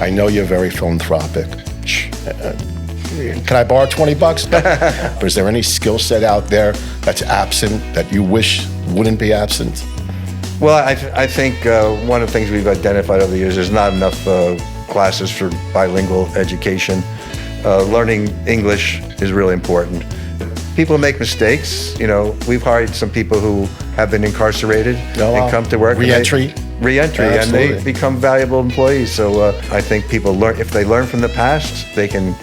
I know you're very philanthropic. Can I borrow $20? But is there any skill set out there that's absent that you wish wouldn't be absent? Well, I think one of the things we've identified over the years is not enough classes for bilingual education. Learning English is really important. People make mistakes. You know, we've hired some people who have been incarcerated and come to work. Re-entry, and they become valuable employees. So I think people learn, if they learn from the past, they can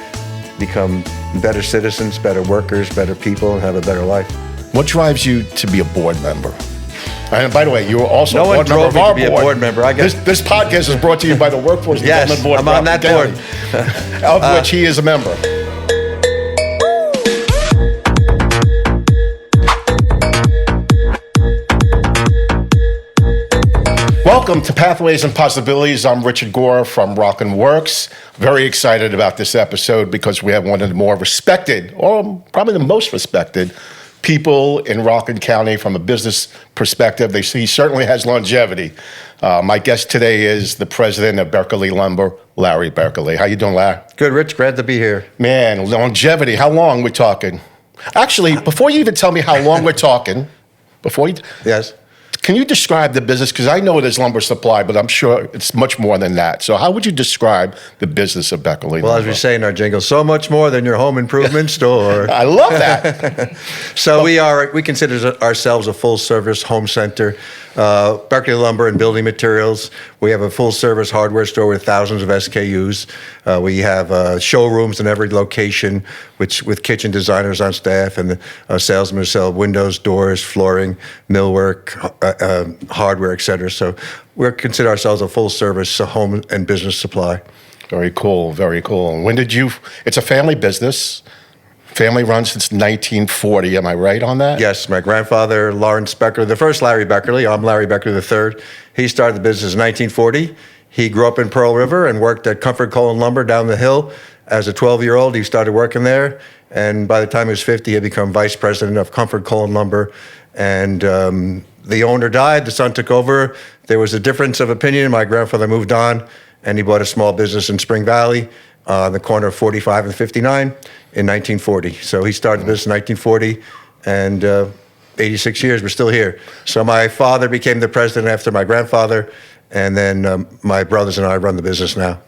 become better citizens, better workers, better people, and have a better life. What drives you to be a board member? And by the way, you were also a board member of our board. A board member. This podcast is brought to you by the Workforce Development Board. I'm on that board. Of which he is a member. Welcome to Pathways and Possibilities. I'm Rich Gore from Rockland Works. Very excited about this episode because we have one of the more respected, or probably the most respected, people in Rockland County from a business perspective. He certainly has longevity. My guest today is the president of Beckerle Lumber, Larry Beckerle. How you doing, Larry? Good, Rich. Glad to be here. Man, longevity. How long we talking? Actually, before you even tell me how long we're talking, Yes. Can you describe the business? Because I know it is lumber supply, but I'm sure it's much more than that. So how would you describe the business of Beckerle Lumber? Well, as we say in our jingle, so much more than your home improvement store. I love that. So we consider ourselves a full-service home center. Beckerle Lumber and Building Materials. We have a full-service hardware store with thousands of SKUs. We have showrooms in every location, with kitchen designers on staff and salesmen who sell windows, doors, flooring, millwork, hardware, et cetera. So we consider ourselves a full-service home and business supply. Very cool, very cool. It's a family business. Family run since 1940. Am I right on that? Yes, my grandfather, Lawrence Beckerle, the first Larry Beckerle. I'm Larry Beckerle III. He started the business in 1940. He grew up in Pearl River and worked at Comfort Coal and Lumber down the hill. As a 12-year-old, he started working there. And by the time he was 50, he had become vice president of Comfort Coal and Lumber. And the owner died. The son took over. There was a difference of opinion. My grandfather moved on, and he bought a small business in Spring Valley on the corner of 45 and 59 in 1940. So he started the business in 1940, and 86 years, we're still here. So my father became the president after my grandfather, and then my brothers and I run the business now.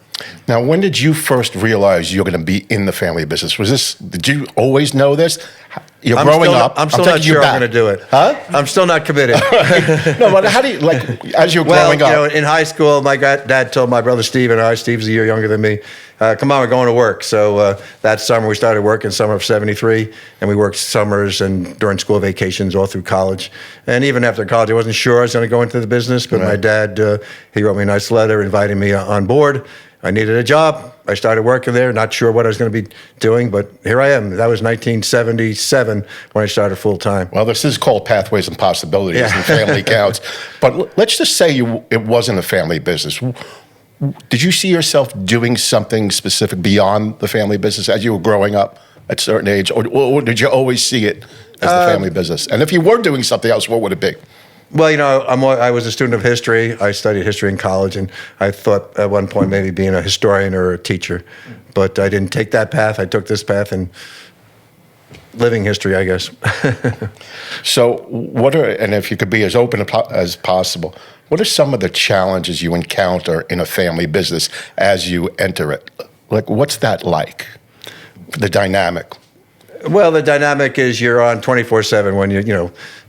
Now, when did you first realize you were going to be in the family business? Did you always know this? You're growing up. I'm still not sure I'm going to do it. Huh? I'm still not committed. No, but how do you, as you're growing up? Well, in high school, my dad told my brother Steve and I, Steve's a year younger than me, come on, we're going to work. So that summer, we started working summer of 73, and we worked summers and during school vacations all through college. And even after college, I wasn't sure I was going to go into the business, but my dad, he wrote me a nice letter inviting me on board. I needed a job. I started working there, not sure what I was going to be doing, but here I am. That was 1977 when I started full time. Well, this is called Pathways and Possibilities and Family Counts. But let's just say it wasn't a family business. Did you see yourself doing something specific beyond the family business as you were growing up at a certain age, or did you always see it as the family business? And if you were doing something else, what would it be? Well, you know, I was a student of history. I studied history in college, and I thought at one point maybe being a historian or a teacher. But I didn't take that path. I took this path and living history, I guess. So and if you could be as open as possible, what are some of the challenges you encounter in a family business as you enter it? Like, what's that like? The dynamic? Well, the dynamic is you're on 24/7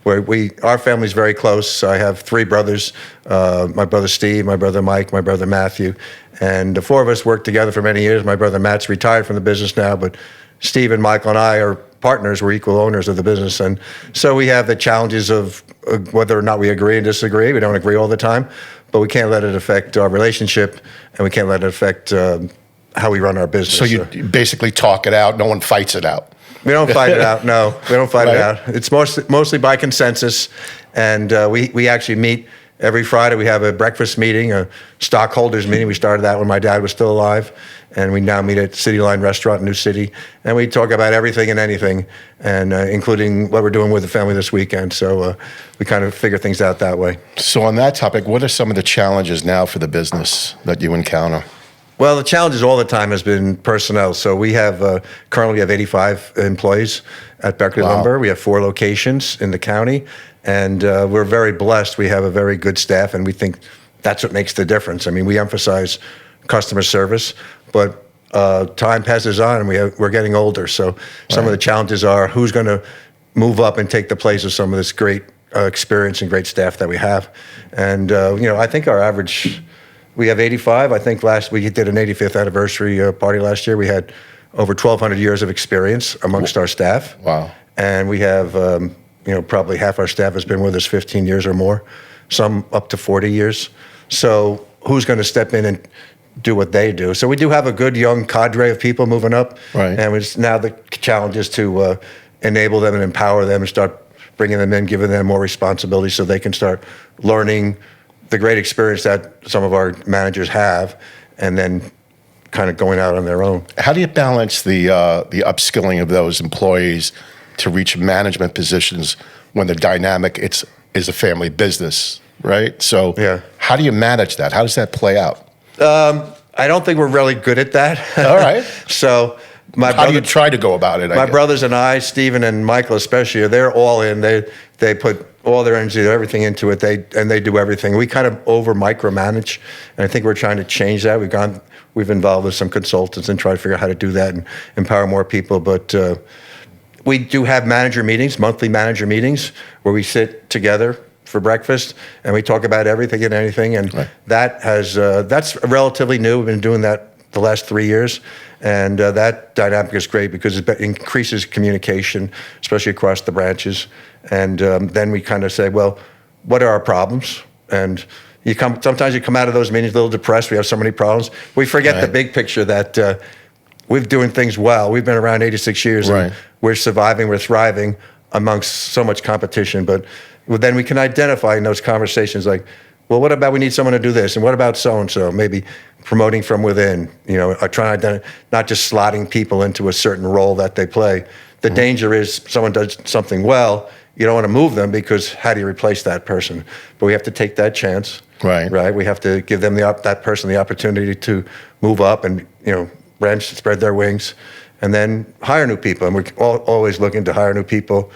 when our family's very close. I have three brothers, my brother Steve, my brother Mike, my brother Matthew, and the four of us worked together for many years. My brother Matt's retired from the business now, but Steve and Michael and I are partners. We're equal owners of the business, and so we have the challenges of whether or not we agree and disagree. We don't agree all the time, but we can't let it affect our relationship, and we can't let it affect how we run our business. So you basically talk it out. No one fights it out. We don't fight it out. No, we don't fight it out. It's mostly by consensus, and we actually meet every Friday. We have a breakfast meeting, a stockholders meeting. We started that when my dad was still alive, and we now meet at City Line Restaurant in New City, and we talk about everything and anything, and including what we're doing with the family this weekend. So we kind of figure things out that way. So on that topic, what are some of the challenges now for the business that you encounter? Well, the challenges all the time has been personnel. So we have currently have 85 employees at Beckerle Wow. Lumber. We have 4 locations in the county, and we're very blessed. We have a very good staff, and we think that's what makes the difference. I mean, we emphasize customer service, but time passes on, and we're getting older. So some of the challenges are who's going to move up and take the place of some of this great experience and great staff that we have. And I think our average. We have 85. I think we did an 85th anniversary party last year. We had over 1,200 years of experience amongst our staff. Wow. And we have, probably half our staff has been with us 15 years or more, some up to 40 years. So who's going to step in and do what they do? So we do have a good young cadre of people moving up. Right. And now the challenge is to enable them and empower them and start bringing them in, giving them more responsibility so they can start learning the great experience that some of our managers have, and then kind of going out on their own. How do you balance the upskilling of those employees to reach management positions when the dynamic is a family business, right? So how do you manage that? How does that play out? I don't think we're really good at that. All right. So how do you try to go about it? My brothers and I, Stephen and Michael especially, they're all in. They put all their energy, everything into it. They do everything. We kind of over micromanage, and I think we're trying to change that. We've involved with some consultants and try to figure out how to do that and empower more people. But we do have manager meetings, monthly manager meetings, where we sit together for breakfast and we talk about everything and anything. And that's relatively new. We've been doing that the last 3 years. And that dynamic is great because it increases communication, especially across the branches. And then we kind of say, well, what are our problems? And sometimes you come out of those meetings a little depressed. We have so many problems. We forget the big picture that we're doing things well. We've been around 86 years. And we're surviving, we're thriving amongst so much competition. But then we can identify in those conversations like, well, what about we need someone to do this? And what about so-and-so? Maybe promoting from within, trying to not just slotting people into a certain role that they play. The danger is someone does something well, you don't want to move them because how do you replace that person? But we have to take that chance. Right. We have to give them that person the opportunity to move up and, branch, spread their wings, and then hire new people. And we're always looking to hire new people.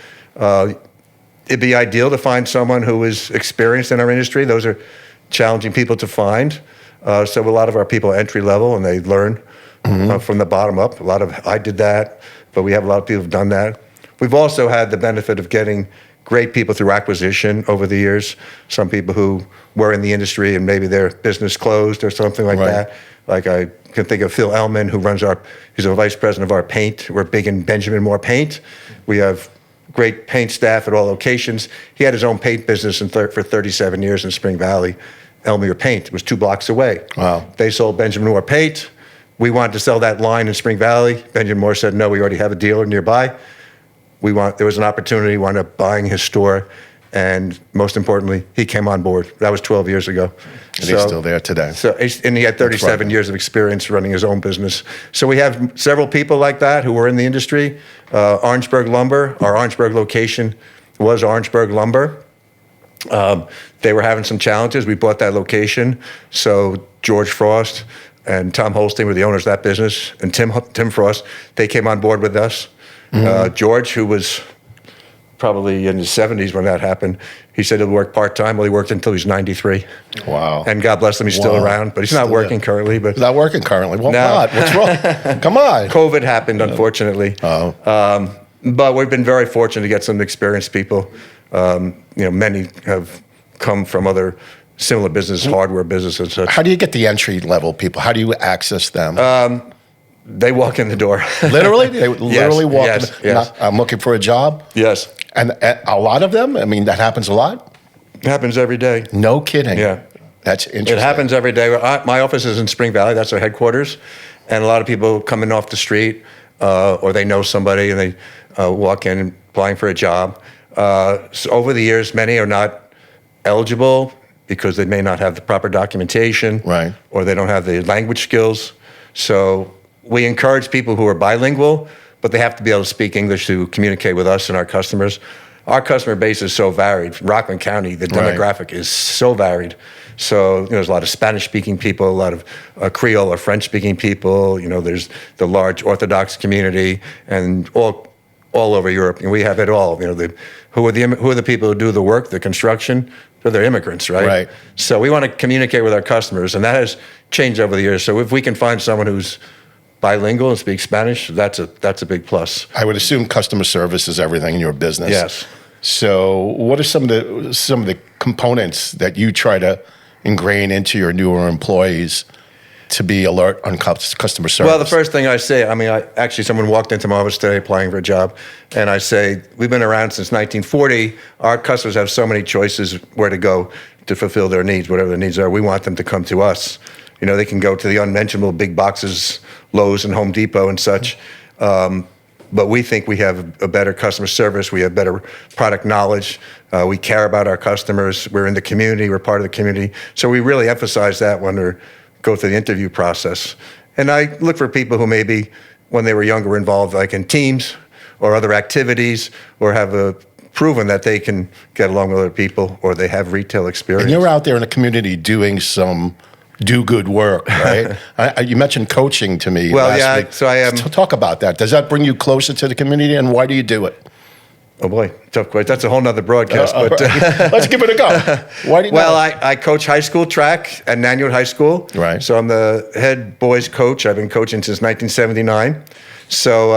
It'd be ideal to find someone who is experienced in our industry. Those are challenging people to find. So a lot of our people are entry level and they learn from the bottom up. I did that, but we have a lot of people who've done that. We've also had the benefit of getting great people through acquisition over the years. Some people who were in the industry and maybe their business closed or something like that. Like I can think of Phil Ellman, who he's a vice president of our paint. We're big in Benjamin Moore Paint. We have great paint staff at all locations. He had his own paint business for 37 years in Spring Valley. Elmere Paint was 2 blocks away. Wow. They sold Benjamin Moore Paint. We wanted to sell that line in Spring Valley. Benjamin Moore said, no, we already have a dealer nearby. There was an opportunity, we wound up buying his store, and most importantly, he came on board. That was 12 years ago. And he's still there today. And he had 37 years of experience running his own business. So we have several people like that who were in the industry. Orangeburg Lumber, our Orangeburg location was Orangeburg Lumber. They were having some challenges. We bought that location. So George Frost and Tom Holstein were the owners of that business, and Tim Frost, they came on board with us. George, who was probably in his 70s when that happened, he said he'll work part-time. Well, he worked until he was 93. Wow. And God bless him, he's still around, but he's not working currently. But He's not working currently. Well, No. God, what's wrong? Come on. COVID happened, unfortunately. But we've been very fortunate to get some experienced people. Many have come from other similar businesses, hardware businesses and such. How do you get the entry-level people? How do you access them? They walk in the door. Literally? They literally walk yes, in? yes. I'm looking for a job? Yes. And a lot of them? I mean, that happens a lot? It happens every day. No kidding. Yeah. That's interesting. It happens every day. My office is in Spring Valley. That's our headquarters. And a lot of people come in off the street or they know somebody and they walk in applying for a job. So over the years, many are not eligible because they may not have the proper documentation. Right. Or they don't have the language skills. So we encourage people who are bilingual, but they have to be able to speak English to communicate with us and our customers. Our customer base is so varied. Rockland County, the demographic is so varied So there's a lot of Spanish-speaking people, a lot of Creole or French-speaking people. There's the large Orthodox community, and all over Europe. And we have it all. Who are the people who do the work, the construction? They're immigrants, right? Right. So we want to communicate with our customers, and that has changed over the years. So if we can find someone who's bilingual and speaks Spanish, that's a big plus. I would assume customer service is everything in your business. Yes. So what are some of the components that you try to ingrain into your newer employees to be alert on customer service? Well, the first thing I say, someone walked into my office today applying for a job, and I say, we've been around since 1940. Our customers have so many choices where to go to fulfill their needs, whatever their needs are. We want them to come to us. They can go to the unmentionable big boxes, Lowe's and Home Depot and such. But we think we have a better customer service. We have better product knowledge. We care about our customers. We're in the community. We're part of the community. So we really emphasize that when we go through the interview process. And I look for people who maybe, when they were younger, were involved like in teams or other activities, or have proven that they can get along with other people, or they have retail experience. And you're out there in the community doing some do-good work, right? You mentioned coaching to me last week. So I am. Talk about that. Does that bring you closer to the community, and why do you do it? Oh boy, tough question. That's a whole nother broadcast. But let's give it a go. Why do you? Well, I coach high school track at Nanyard High School. Right. So I'm the head boys coach. I've been coaching since 1979. So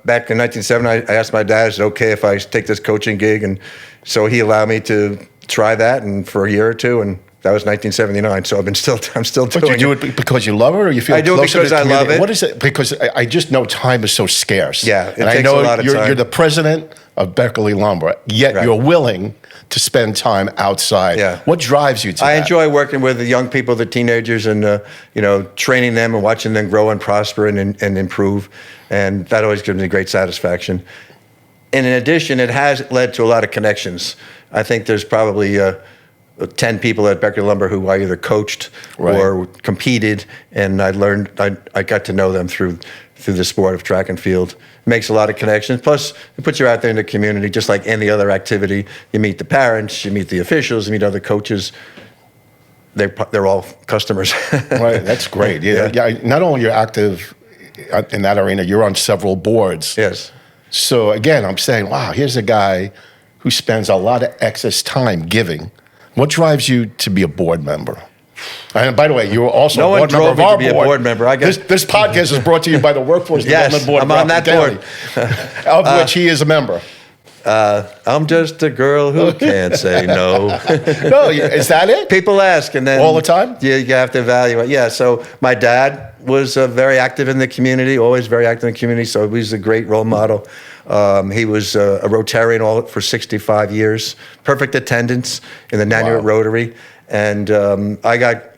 back in 1970, I asked my dad, is it okay if I take this coaching gig? And so he allowed me to try that, and for a year or two, and that was 1979. So I'm still doing it. But you do it because you love it, or you feel I do it closer because to the I love community? it. What is it? Because I just know time is so scarce. Yeah, it and takes I know a lot of time. You're the president of Beckerle Lumber, yet Right. you're willing to spend time outside. Yeah. What drives you to I that? enjoy working with the young people, the teenagers, and training them and watching them grow and prosper and improve, and that always gives me great satisfaction. And in addition, it has led to a lot of connections. I think there's probably 10 people at Beckerle Lumber who I either coached or competed, and I got to know them through the sport of track and field. It makes a lot of connections. Plus, it puts you out there in the community, just like any other activity. You meet the parents, you meet the officials, you meet other coaches. They're all customers. Right, that's great. Yeah. Not only you're active in that arena, you're on several boards. Yes. So again, I'm saying, wow, here's a guy who spends a lot of excess time giving. What drives you to be a board member? And by the way, you were also No a one board member drove of me our to be a board member. This podcast is brought to you by the Workforce Yes, Development Board. I'm of on that Rockland County, of which he is a member. I'm just a girl who can't say no. No, is that it? People ask, and then All the time? you have to evaluate. Yeah. So my dad was very active in the community, always very active in the community. So he was a great role model. He was a Rotarian for 65 years, perfect attendance in the Nanyard Rotary, and I got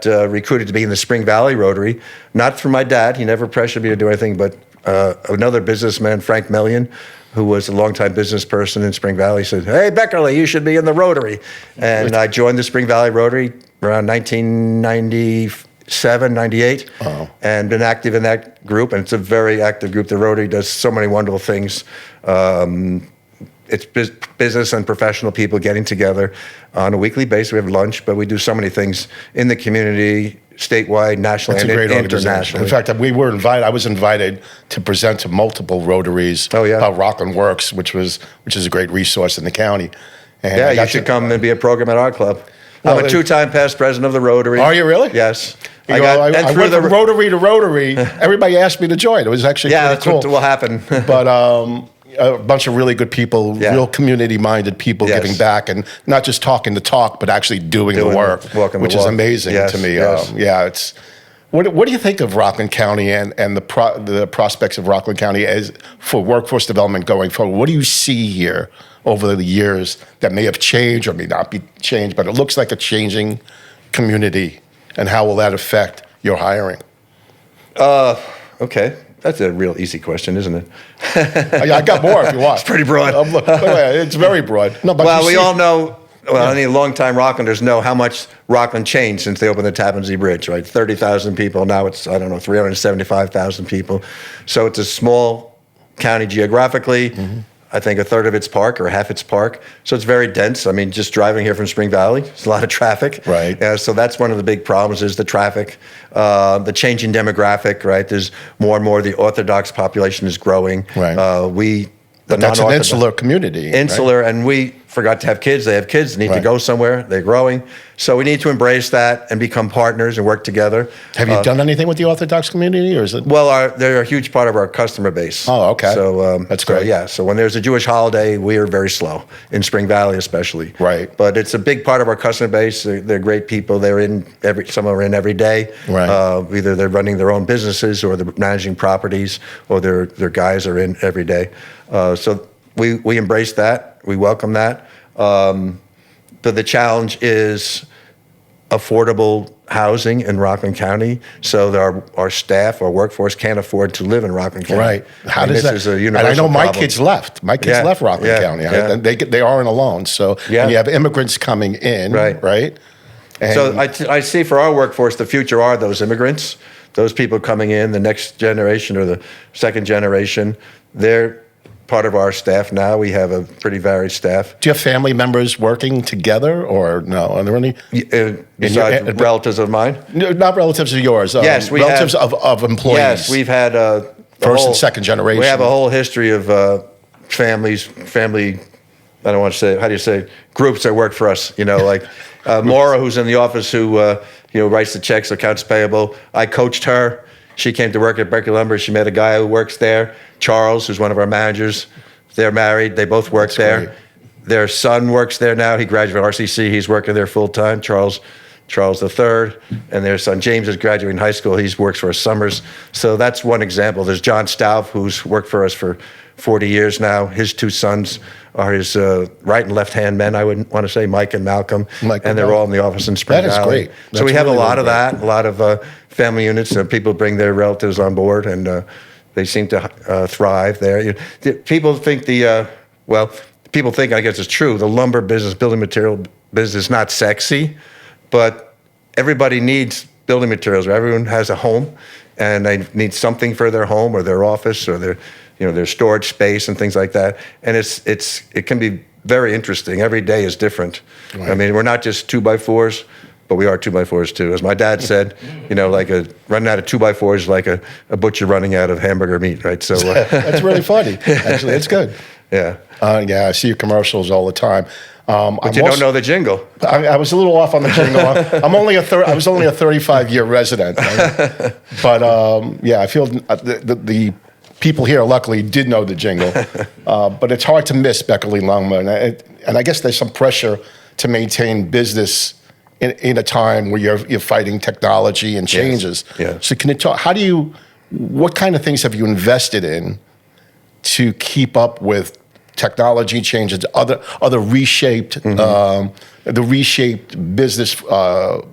recruited to be in the Spring Valley Rotary, not through my dad. He never pressured me to do anything, but another businessman, Frank Mellion, who was a longtime business person in Spring Valley, said, "Hey, Beckerle, you should be in the Rotary." And I joined the Spring Valley Rotary around 1997, 98, and been active in that group. And it's a very active group. The Rotary does so many wonderful things. It's business and professional people getting together on a weekly basis. We have lunch, but we do so many things in the community, statewide, nationally, That's a great and organization. internationally. In fact, I was invited to present to multiple Rotaries about Rockland Works, which is a great resource in the county. And Yeah, you should come and be a program at our club. I'm a two-time past president of the Rotary. Are you really? Yes. I went from Rotary to Rotary. Everybody asked me to join. It was actually pretty that's cool. what will happen. But a bunch of really good people, real community-minded people giving back, and not just talking the talk, but actually doing the work, which is amazing to me. It's. What do you think of Rockland County and the prospects of Rockland County as for workforce development going forward? What do you see here over the years that may have changed or may not be changed, but it looks like a changing community, and how will that affect your hiring? Okay. That's a real easy question, isn't it? I got more if you want. It's pretty broad. It's very broad. No, but well, we all know, any long-time Rocklanders know how much Rockland changed since they opened the Tappan Zee Bridge, right? 30,000 people. Now it's, 375,000 people. So it's a small county geographically. I think a third of it's park or half it's park. So it's very dense. I mean, just driving here from Spring Valley, there's a lot of traffic. Right. So that's one of the big problems is the traffic, the changing demographic, right? There's more and more, the Orthodox population is growing. Right. But that's an insular community. Insular, right? And we forgot to have kids. They have kids, they need to go somewhere. They're growing. So we need to embrace that and become partners and work together. Have you done anything with the Orthodox community, or is it? Well, they're a huge part of our customer base. Oh, okay. So that's great. So, yeah. So when there's a Jewish holiday, we are very slow in Spring Valley, especially. Right. But it's a big part of our customer base. They're great people. They're in some are in every day. Right. Either they're running their own businesses or they're managing properties, or their guys are in every day. So we embrace that. We welcome that. But the challenge is affordable housing in Rockland County, so that our staff, our workforce can't afford to live in Rockland County. Right. How and does this that? is a And universal I know my problem. kids left. My kids left Rockland County. Yeah. They aren't alone. So and you have immigrants coming in. Right. And So I see for our workforce, the future are those immigrants, those people coming in, the next generation or the second generation. They're part of our staff now. We have a pretty varied staff. do you have family members working together, or no? Are there any? Besides relatives of mine? No, not relatives of yours. Yes, we relatives have, of employees. Yes, we've had first and second generation. We have a whole history of family. I don't want to say, how do you say, groups that work for us. Like Maura, who's in the office, who writes the checks, accounts payable. I coached her. She came to work at Beckerle Lumber. She met a guy who works there, Charles, who's one of our managers. They're married. They both work there. Great. Their son works there now. He graduated RCC. He's working there full time. Charles III, and their son James is graduating high school. He works for us summers. So that's one example. There's John Stauf, who's worked for us for 40 years now. His two sons are his right and left-hand men, I would want to say, Mike and Malcolm. And they're all in the office in Spring Valley. That is great. So we have really, a lot really of that, a lot of family units. People bring their relatives on board, and they seem to thrive there. People think people think, I guess it's true, the lumber business, building material business is not sexy, but everybody needs building materials. Everyone has a home, and they need something for their home or their office or their storage space and things like that. And it can be very interesting. Every day is different. Right. I mean, we're not just 2x4s, but we are 2x4s too. As my dad said, like running out of 2x4s is like a butcher running out of hamburger meat, right? So that's really funny. Actually, it's good. Yeah. I see your commercials all the time. But you don't know the jingle. I was a little off on the jingle. I was only a 35-year resident, but I feel the people here luckily did know the jingle. But it's hard to miss Beckerle Lumber, and I guess there's some pressure to maintain business in a time where you're fighting technology and changes. Yes. So can you talk? What kind of things have you invested in to keep up with technology changes, other reshaped, the reshaped business of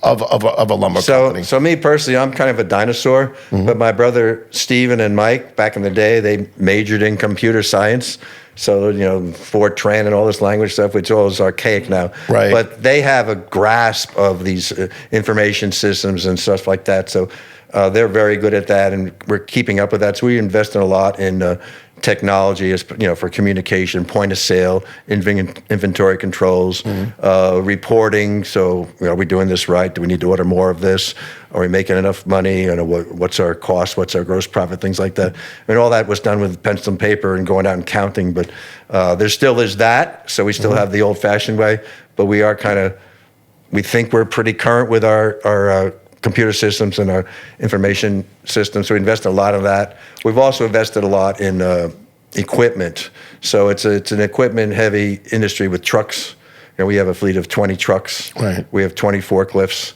a lumber company? So me personally, I'm kind of a dinosaur, but my brother Steven and Mike, back in the day, they majored in computer science. So, Fortran and all this language stuff, which all is archaic now. Right. But they have a grasp of these information systems and stuff like that. So they're very good at that, and we're keeping up with that. So we invest in a lot in technology, for communication, point of sale, inventory controls, reporting. So, are we doing this right? Do we need to order more of this? Are we making enough money? What's our cost? What's our gross profit? Things like that. I mean, all that was done with pencil and paper and going out and counting. But there still is that. So we still have the old-fashioned way. But we are we think we're pretty current with our computer systems and our information systems. So we invest in a lot of that. We've also invested a lot in equipment. So it's an equipment-heavy industry with trucks. We have a fleet of 20 trucks. Right. We have 20 forklifts,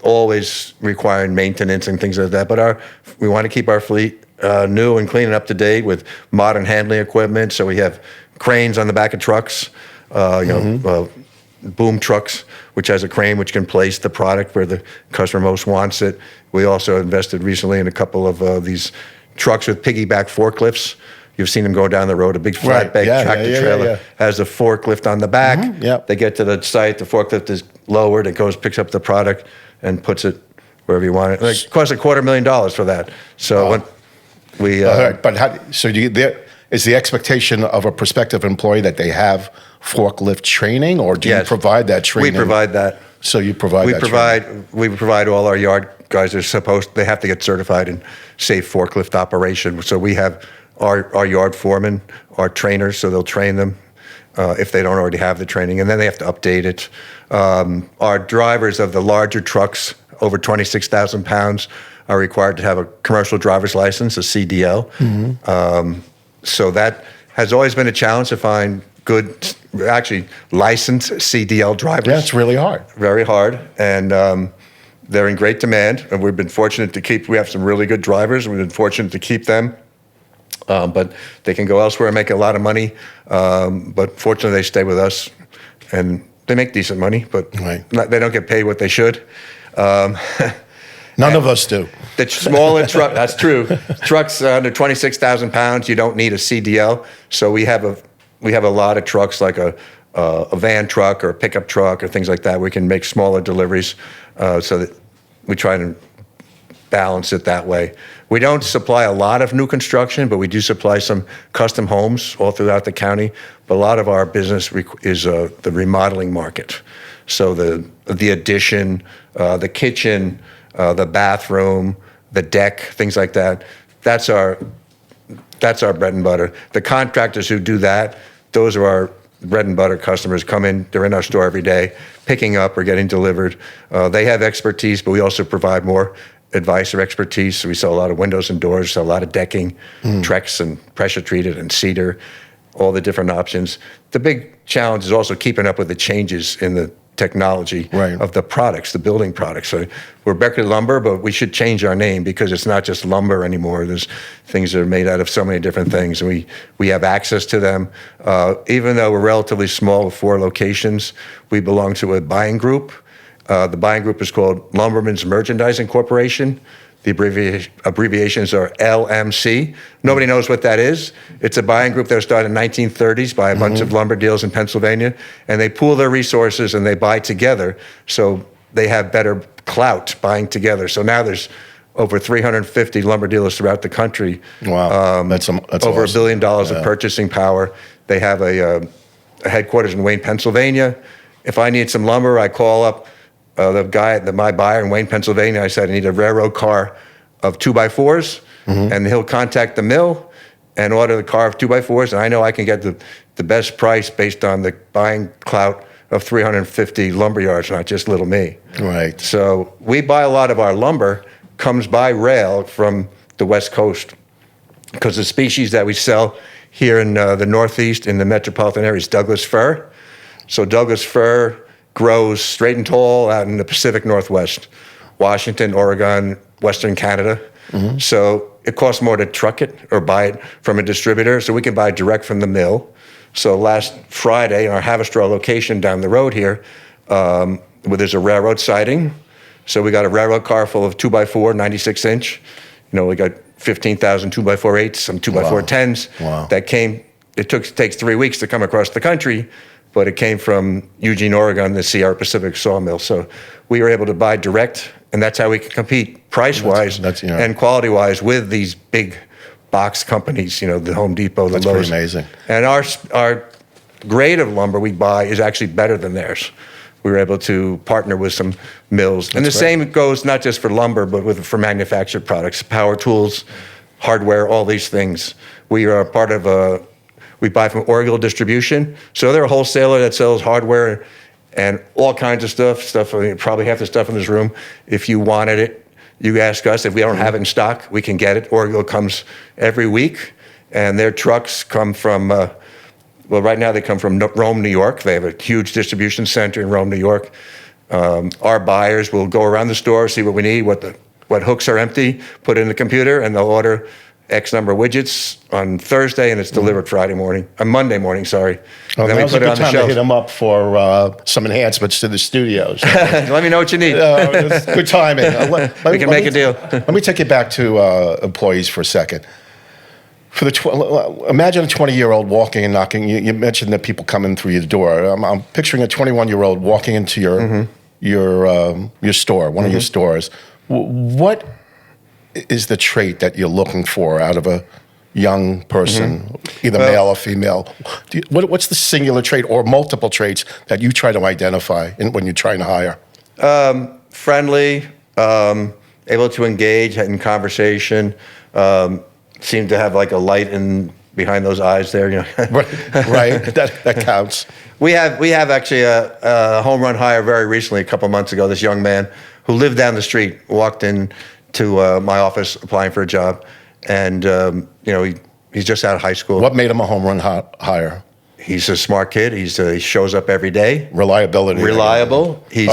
always requiring maintenance and things like that. But we want to keep our fleet new and clean and up to date with modern handling equipment. So we have cranes on the back of trucks, boom trucks, which has a crane which can place the product where the customer most wants it. We also invested recently in a couple of these trucks with piggyback forklifts. You've seen them go down the road. A big flatbed tractor trailer has a forklift on the back. Yep. They get to the site, the forklift is lowered, it goes, picks up the product, and puts it wherever you want it. It costs $250,000 for that. So when we... All right, but is the expectation of a prospective employee that they have forklift training, or do you Yes. provide that training? We provide that. So you provide that training. We provide all our yard guys they have to get certified in safe forklift operation. So we have our yard foremen, our trainers, so they'll train them if they don't already have the training, and then they have to update it. Our drivers of the larger trucks over 26,000 pounds are required to have a commercial driver's license, a CDL. So that has always been a challenge to find good, actually licensed CDL drivers. Yeah, it's really hard. Very hard, and they're in great demand. And we've been fortunate to keep. We have some really good drivers, and we've been fortunate to keep them. But they can go elsewhere and make a lot of money. But fortunately, they stay with us, and they make decent money. But they don't get paid what they should. None of us do. The smaller truck, that's true. Trucks under 26,000 pounds, you don't need a CDL. So we have a lot of trucks like a van truck or a pickup truck or things like that. We can make smaller deliveries, so that we try to balance it that way. We don't supply a lot of new construction, but we do supply some custom homes all throughout the county. But a lot of our business is the remodeling market. So the addition, the kitchen, the bathroom, the deck, things like that. That's our bread and butter. The contractors who do that, those are our bread and butter customers. Come in, they're in our store every day, picking up or getting delivered. They have expertise, but we also provide more advice or expertise. So we sell a lot of windows and doors, sell a lot of decking, Trex and pressure treated and cedar, all the different options. The big challenge is also keeping up with the changes in the technology of the products, the building products. So we're Beckerle Lumber, but we should change our name because it's not just lumber anymore. There's things that are made out of so many different things, and we have access to them. Even though we're relatively small with 4 locations, we belong to a buying group. The buying group is called Lumbermen's Merchandising Corporation. The abbreviations are LMC. Nobody knows what that is. It's a buying group that was started in the 1930s by a bunch of lumber dealers in Pennsylvania, and they pool their resources and they buy together, so they have better clout buying together. So now there's over 350 lumber dealers throughout the country. Wow, that's over awesome. $1 billion of purchasing power. They have a headquarters in Wayne, Pennsylvania. If I need some lumber, I call up the guy, my buyer in Wayne, Pennsylvania. I said, I need a railroad car of 2x4s, and he'll contact the mill and order the car of 2x4s, and I know I can get the best price based on the buying clout of 350 lumber yards, not just little me. Right. So we buy a lot of our lumber, comes by rail from the West Coast, because the species that we sell here in the Northeast in the metropolitan area is Douglas fir. So Douglas fir grows straight and tall out in the Pacific Northwest, Washington, Oregon, Western Canada. So it costs more to truck it or buy it from a distributor, so we can buy direct from the mill. So last Friday, in our Haverstraw location down the road here, where there's a railroad siding, so we got a railroad car full of 2x4, 96-inch. You know, we got 15,000 2x4 8s, some 2x4 10s. Wow. That came, takes 3 weeks to come across the country, but it came from Eugene, Oregon, the Sierra Pacific sawmill. So we were able to buy direct, and that's how we can compete price-wise and quality-wise with these big box companies, you know, the Home Depot, the Lowe's. That's pretty amazing. And our grade of lumber we buy is actually better than theirs. We were able to partner with some mills. And the same goes not just for lumber, but for manufactured products, power tools, hardware, all these things. We are part of we buy from Oriole Distribution. So they're a wholesaler that sells hardware and all kinds of stuff. I mean, probably half the stuff in this room. If you wanted it, you ask us. If we don't have it in stock, we can get it. Oriole comes every week, and their trucks come from, well, right now they come from Rome, New York. They have a huge distribution center in Rome, New York. Our buyers will go around the store, see what we need, what hooks are empty, put it in the computer, and they'll order X number of widgets on Thursday, and it's delivered Monday morning, sorry. Oh, then that we was put a it good on the time to shelves. hit them up for some enhancements to the studios. Let me know what you need. It's good timing. We can make a deal. Let me take you back to employees for a second. For imagine a 20-year-old walking and knocking. You mentioned that people come in through your door. I'm picturing a 21-year-old walking into your store, one of your stores. What is the trait that you're looking for out of a young person, either Well- male or female, what's the singular trait or multiple traits that you try to identify when you're trying to hire? Friendly, able to engage in conversation, seem to have like a light in behind those eyes there. Right, that counts. We have actually a home run hire very recently, a couple months ago. This young man who lived down the street walked in to my office applying for a job, and he's just out of high school. What made him a home run hire? He's a smart kid. He shows up every day. Reliability. Reliable. He's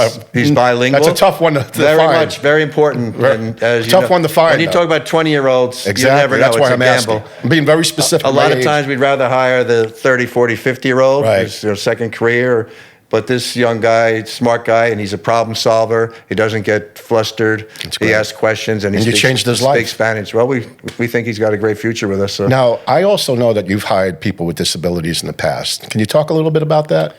bilingual. That's a tough one to very find. Much, very important. And as Tough one to find. When you talk about 20-year-olds, exactly. you never know. That's why it's I'm a gamble. asking. I'm being very specific. A lot of times we'd rather hire the 30, 40, 50-year-old, Right. who's second career. But this young guy, smart guy, and he's a problem solver. He doesn't get flustered. great. He asks questions, and he And you speaks, changed his life. speaks Spanish. Well, we think he's got a great future with us. So. Now, I also know that you've hired people with disabilities in the past. Can you talk a little bit about that?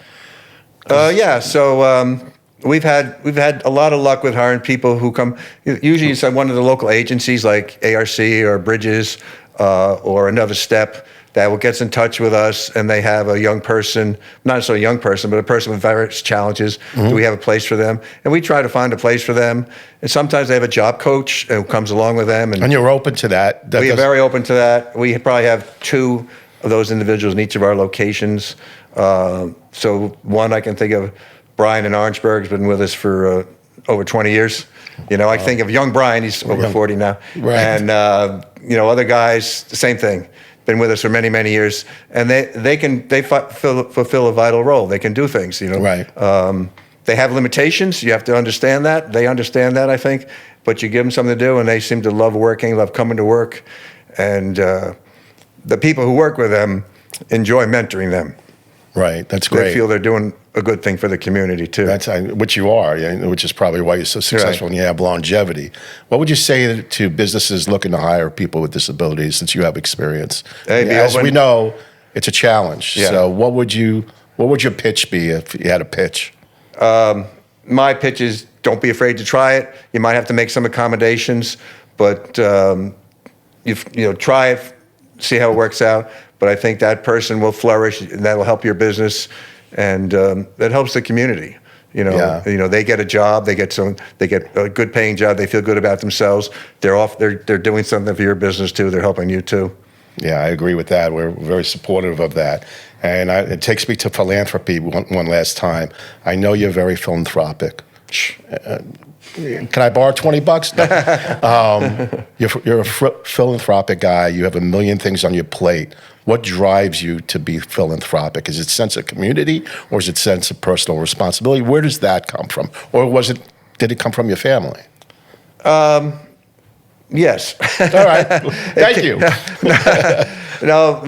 Yeah. So we've had a lot of luck with hiring people who come. Usually, it's one of the local agencies like ARC or Bridges or another step that gets in touch with us, and they have a young person, not necessarily a young person, but a person with various challenges. Do we have a place for them? And we try to find a place for them. And sometimes they have a job coach who comes along with them. And you're open to that? We are very open to that. We probably have 2 of those individuals in each of our locations. So one I can think of, Brian in Orangeburg, has been with us for over 20 years. I think of young Brian, he's over 40 now. Right. And, other guys, the same thing. Been with us for many, many years, and they fulfill a vital role. They can do things, Right. They have limitations. You have to understand that. They understand that, I think. But you give them something to do, and they seem to love working, love coming to work, and the people who work with them enjoy mentoring them. Right. That's great. They feel they're doing a good thing for the community too. That's which you are, which is probably why you're so successful and you have longevity. What would you say to businesses looking to hire people with disabilities, since you have experience? As we know, it's a challenge. Yeah. So what would your pitch be if you had a pitch? My pitch is, don't be afraid to try it. You might have to make some accommodations, but try it, see how it works out. But I think that person will flourish, and that will help your business, and that helps the community. They get a job, they get a good paying job, they feel good about themselves. They're doing something for your business too. They're helping you too. Yeah, I agree with that. We're very supportive of that. And it takes me to philanthropy one last time. I know you're very philanthropic. Can I borrow $20? No. You're a philanthropic guy. You have a million things on your plate. What drives you to be philanthropic? Is it sense of community, or is it sense of personal responsibility? Where does that come from? Or did it come from your family? Yes. All right. Thank you. No,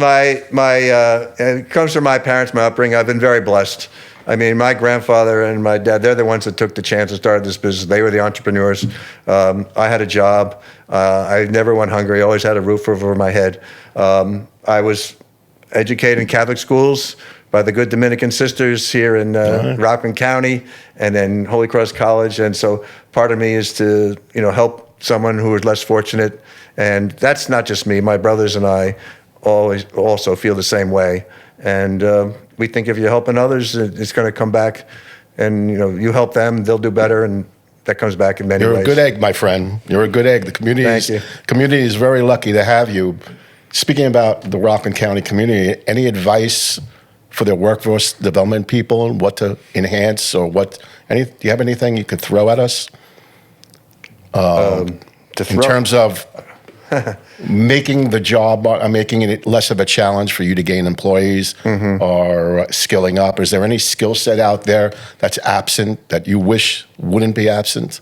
it comes from my parents, my upbringing. I've been very blessed. I mean, my grandfather and my dad, they're the ones that took the chance and started this business. They were the entrepreneurs. I had a job. I never went hungry. I always had a roof over my head. I was educated in Catholic schools by the good Dominican sisters here in Rockland County, and then Holy Cross College. And so part of me is to, help someone who is less fortunate. And that's not just me. My brothers and I always also feel the same way. And we think if you're helping others, it's going to come back. And, you help them, they'll do better. And that comes back in many ways. You're a good egg, my friend. You're a good egg. The community is very lucky to have you. Speaking about the Rockland County community, any advice for their workforce development people and what to enhance, or do you have anything you could throw at us? In terms of making the job, making it less of a challenge for you to gain employees, or skilling up. Is there any skill set out there that's absent that you wish wouldn't be absent?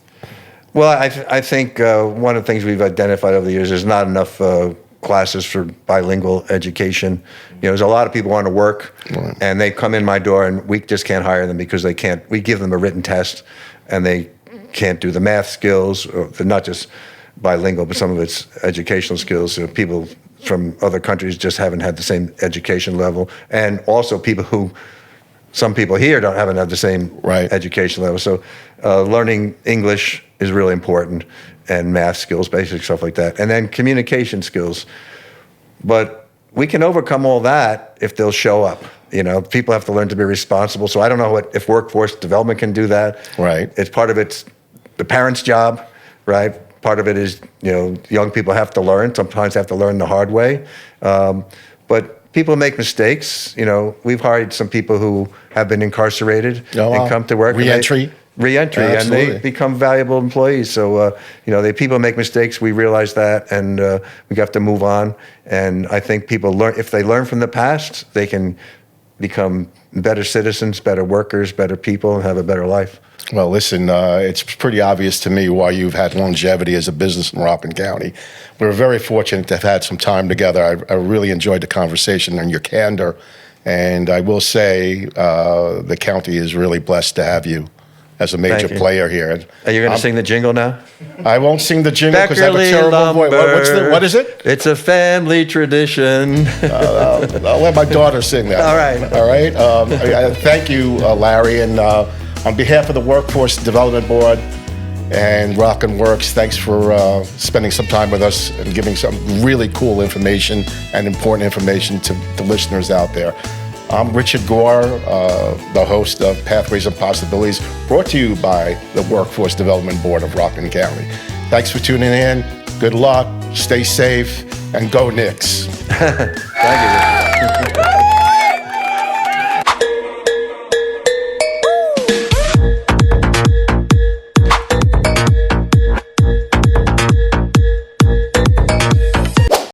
Well, I think one of the things we've identified over the years is not enough classes for bilingual education. There's a lot of people want to work, and they come in my door, and we just can't hire them because they can't. We give them a written test, and they can't do the math skills. They're not just bilingual, but some of it's educational skills. People from other countries just haven't had the same education level, and also some people here haven't had the same education level. So learning English is really important, and math skills, basic stuff like that. And then communication skills. But we can overcome all that if they'll show up. People have to learn to be responsible. So I don't know if workforce development can do that. Right. It's part of it's the parents' job, right? Part of it is, young people have to learn. Sometimes they have to learn the hard way. But people make mistakes. We've hired some people who have been incarcerated and come to work. Reentry. And they become valuable employees. So, people make mistakes. We realize that, and we have to move on. And I think people learn, if they learn from the past, they can become better citizens, better workers, better people, and have a better life. Well, listen, it's pretty obvious to me why you've had longevity as a business in Rockland County. We're very fortunate to have had some time together. I really enjoyed the conversation and your candor. And I will say the county is really blessed to have you as a major player here. Are you going to sing the jingle now? I won't sing the jingle because I have a terrible voice. What is it? It's a family tradition. I'll let my daughter sing that. All right. All right. Thank you, Larry. And on behalf of the Workforce Development Board and Rockland Works, thanks for spending some time with us and giving some really cool information and important information to the listeners out there. I'm Richard Gore, the host of Pathways and Possibilities, brought to you by the Workforce Development Board of Rockland County. Thanks for tuning in. Good luck, stay safe, and go Knicks. Thank you.